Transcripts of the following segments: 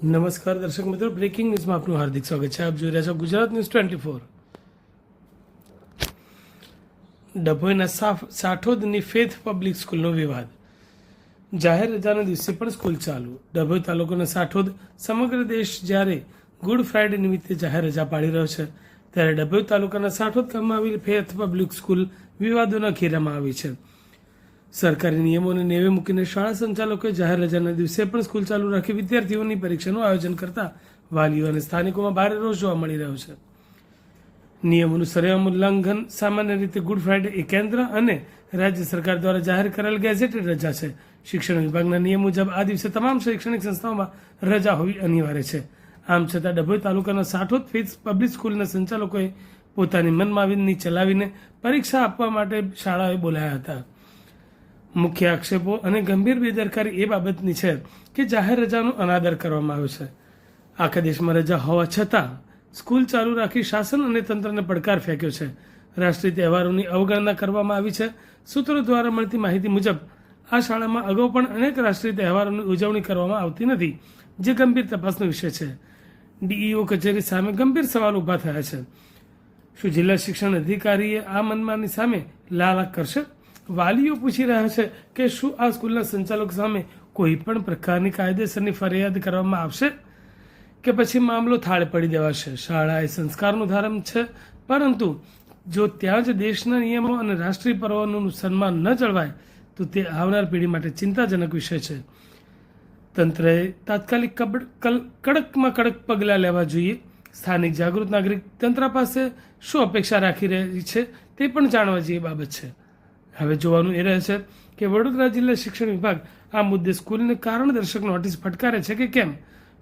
નમસ્કાર દર્શક મિત્રો, બ્રેકિંગ ન્યૂઝમાં આપનું હાર્દિક સ્વાગત છે. આપ જોઈ રહ્યા છો ગુજરાત ન્યૂઝ 24. ડભોઈના સાઠોદની ફેથ પબ્લિક સ્કૂલનો વિવાદ. જાહેર રજાના દિવસે પણ સ્કૂલ ચાલુ. ડભોઈ તાલુકાના સાઠોદ સમગ્ર દેશ જ્યારે ગુડ ફ્રાઇડે નિમિત્તે જાહેર રજા પાડી રહ્યો છે, ત્યારે ડભોઈ તાલુકાના સાઠોદ ગામમાં આવેલી ફેથ પબ્લિક સ્કૂલ વિવાદોના ઘેરામાં આવી છે. સરકારી નિયમોને નેવે મૂકીને શાળા સંચાલકોએ જાહેર રજાના દિવસે પણ સ્કૂલ ચાલુ રાખી વિદ્યાર્થીઓની પરીક્ષાનું આયોજન કરતા વાલીઓ અને સ્થાનિકોમાં ભારે રોષ જોવા મળી રહ્યો છે. નિયમોનું સરેઆમ ઉલ્લંઘન. સામાન્ય રીતે ગુડ ફ્રાઇડે એ કેન્દ્ર અને રાજ્ય સરકાર દ્વારા જાહેર કરેલ ગેઝેટેડ રજા છે. શિક્ષણ વિભાગના નિયમ મુજબ આ દિવસે તમામ શૈક્ષણિક સંસ્થાઓમાં રજા હોવી અનિવાર્ય છે. આમ છતાં ડભોઈ તાલુકાના સાઠોદ ફેથ પબ્લિક સ્કૂલના સંચાલકોએ પોતાની મનમાની ચલાવીને પરીક્ષા આપવા માટે શાળાએ બોલાયા હતા. મુખ્ય આક્ષેપો અને ગંભીર બેદરકારી એ બાબતની છે કે જાહેર રજાનો અનાદર કરવામાં આવ્યો છે. આખા દેશમાં રજા હોવા છતાં સ્કૂલ ચાલુ રાખી શાસન અને તંત્રને પડકાર ફેંક્યો છે. રાષ્ટ્રીય તહેવારોની અવગણના કરવામાં આવી છે. સૂત્રો દ્વારા મળતી માહિતી મુજબ આ શાળામાં અગાઉ પણ અનેક રાષ્ટ્રીય તહેવારોની ઉજવણી કરવામાં આવતી નથી, જે ગંભીર તપાસનો વિષય છે. ડીઈઓ કચેરી સામે ગંભીર સવાલ ઊભા થયા છે. શું જિલ્લા શિક્ષણ અધિકારીએ આ મનમાની સામે લાલાક કરશે? વાલીઓ પૂછી રહ્યા છે કે શું આ સ્કૂલના સંચાલક સામે કોઈ પણ પ્રકારની કાયદેસરની ફરિયાદ કરવામાં આવશે કે પછી મામલો થાળે પડી દેવાશે? શાળા એ સંસ્કારનું ધારમ છે, પરંતુ જો ત્યાં જ દેશના નિયમો અને રાષ્ટ્રીય પર્વોનું સન્માન ન જળવાય તો તે આવનાર પેઢી માટે ચિંતાજનક વિષય છે. તંત્રએ તાત્કાલિક કડકમાં કડક પગલાં લેવા જોઈએ. સ્થાનિક જાગૃત નાગરિક તંત્ર પાસે શું અપેક્ષા રાખી રહી છે તે પણ જાણવા જેવી બાબત છે. હવે જોવાનું એ રહે છે કે વડોદરા જિલ્લા શિક્ષણ વિભાગ આ મુદ્દે સ્કૂલને કારણદર્શક નોટિસ ફટકારે છે કે કેમ.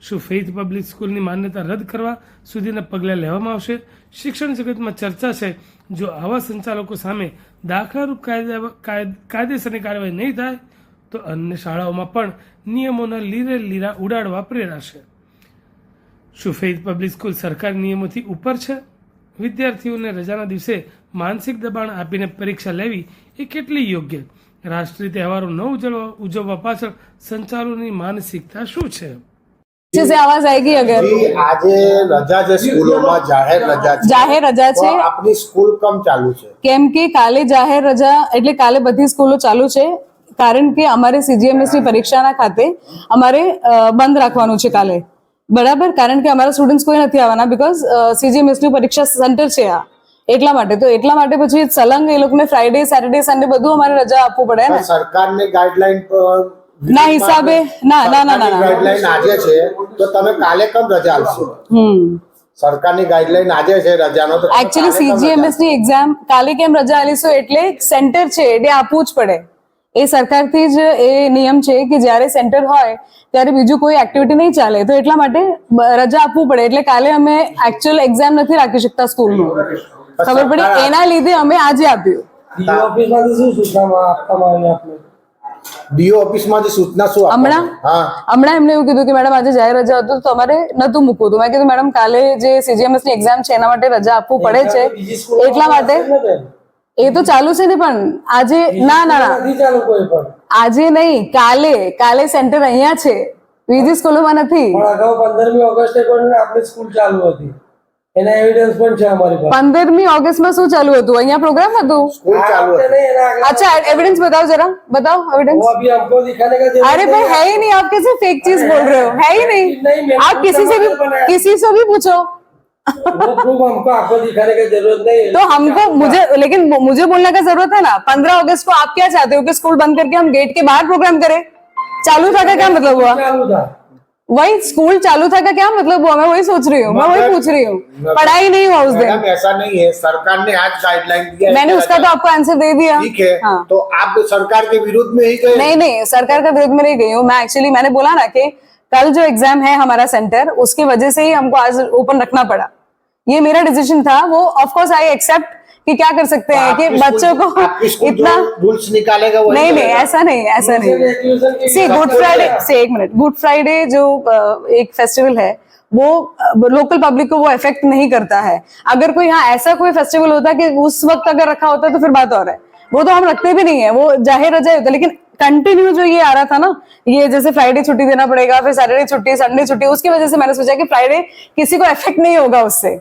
શું ફેથ પબ્લિક સ્કૂલની માન્યતા રદ કરવા સુધીના પગલાં લેવામાં આવશે? શિક્ષણ જગતમાં ચર્ચા છે, જો આવા સંચાલકો સામે દાખલારૂપ કાયદેસરની કાર્યવાહી નહીં થાય તો અન્ય શાળાઓમાં પણ નિયમોના લીરે લીરા ઉડાડવા પ્રેરાશે. શું ફેથ પબ્લિક સ્કૂલ સરકારી નિયમોથી ઉપર છે? વિદ્યાર્થીઓને રજાના દિવસે માનસિક દબાણ આપીને પરીક્ષા લેવી એ કેટલી યોગ્ય? રાષ્ટ્રીય તહેવારો ન ઉજવવા પાછળ સંચાલકોની માનસિકતા શું છે? अच्छे से आवाज आएगी अगर આજે રજા છે સ્કૂલોમાં, જાહેર રજા છે. આપની સ્કૂલ કમ ચાલુ છે? કેમ કે કાલે જાહેર રજા એટલે કાલે બધી સ્કૂલો ચાલુ છે, કારણ કે અમારે CGMS ની પરીક્ષાના ખાતે અમારે બંધ રાખવાનું છે કાલે, બરાબર. કારણ કે અમારા સ્ટુડન્ટ્સ કોઈ નથી આવવાના, બીકોઝ CGMS ની પરીક્ષા સેન્ટર છે આ, એટલા માટે પછી સલંગ એ લોકોને ફ્રાઈડે સેટરડે સન્ડે બધું અમારે રજા આપવું પડે ને. સરકારની ગાઈડલાઈન ના હિસાબે ના ગાઈડલાઈન આજે છે તો તમે કાલે કેમ રજા આપશો? સરકારની ગાઈડલાઈન આજે છે રજાનો, તો એકચ્યુઅલી CGMS ની એક્ઝામ કાલે કેમ રજા આલીશું? એટલે સેન્ટર છે એટલે આપવું જ પડે. એ સરકારથી જ એ નિયમ છે કે જ્યારે સેન્ટર હોય ત્યારે બીજું કોઈ એક્ટિવિટી નહીં ચાલે, તો એટલા માટે રજા આપવું પડે. એટલે કાલે અમે એકચ્યુઅલ એક્ઝામ નથી રાખી શકતા સ્કૂલનું, ખબર પડી, એના લીધે અમે આજે આપ્યું. ડીઓ ઓફિસમાંથી સૂચના શું હમણાં એમને એવું કીધું કે મેડમ આજે જાહેર રજા હતું તો તમારે નતું મૂકવું. તો મેં કીધું મેડમ કાલે જે CGMS ની એક્ઝામ છે એના માટે રજા આપવું પડે છે, એટલા માટે. એ તો ચાલુ છે ને, પણ આજે ના આજે નહીં, કાલે સેન્ટર અહીંયા છે, બીજી સ્કૂલોમાં નથી. 15મી ઓગસ્ટે પણ આપણી સ્કૂલ ચાલુ હતી, એના એવિડન્સ પણ છે અમારી પાસે. 15મી ઓગસ્ટમાં શું ચાલુ હતું? અહીંયા પ્રોગ્રામ હતું. अच्छा एविडेंस बताओ जरा, बताओ एविडेंस. वो अभी हमको दिखाने का जरूरत अरे भाई है ही नहीं, आप कैसे फेक चीज बोल रहे हो? है ही नहीं, आप किसी से भी पूछो. वो प्रूफ हमको आपको दिखाने की जरूरत नहीं है. तो हमको मुझे बोलने का जरूरत है ना. 15 अगस्त को आप क्या चाहते हो कि स्कूल बंद करके हम गेट के बाहर प्रोग्राम करें? चालू था का क्या मतलब हुआ? चालू था, वही स्कूल चालू था का क्या मतलब हुआ? मैं वही सोच रही हूँ, मैं वही पूछ रही हूँ. पढ़ाई नहीं हुआ उस दिन. ऐसा नहीं है, सरकार ने आज गाइडलाइन दिया है. मैंने उसका तो आपको आंसर दे दिया. ठीक है, हाँ. तो आप सरकार के विरुद्ध में ही गए? नहीं, सरकार के विरुद्ध में नहीं गई हूँ मैं. एक्चुअली मैंने बोला ना कि कल जो एग्जाम है हमारा सेंटर, उसकी वजह से ही हमको आज ओपन रखना पड़ा. ये मेरा डिसीजन था. वो ऑफ कोर्स आई एक्सेप्ट कि क्या कर सकते हैं कि बच्चों को इतना रूल्स निकालेगा वो. नहीं, ऐसा नहीं. सी गुड फ्राइडे से एक मिनट, गुड फ्राइडे जो एक फेस्टिवल है वो लोकल पब्लिक को वो इफेक्ट नहीं करता है. अगर कोई ऐसा कोई फेस्टिवल होता कि उस वक्त अगर रखा होता तो फिर बात और है. वो तो हम रखते भी नहीं है, वो जाहिर रजा होता है. लेकिन कंटिन्यू जो ये आ रहा था ना, ये जैसे फ्राइडे छुट्टी देना पड़ेगा, फिर सैटरडे छुट्टी, संडे छुट्टी, उसकी वजह से मैंने सोचा कि फ्राइडे किसी को इफेक्ट नहीं होगा उससे,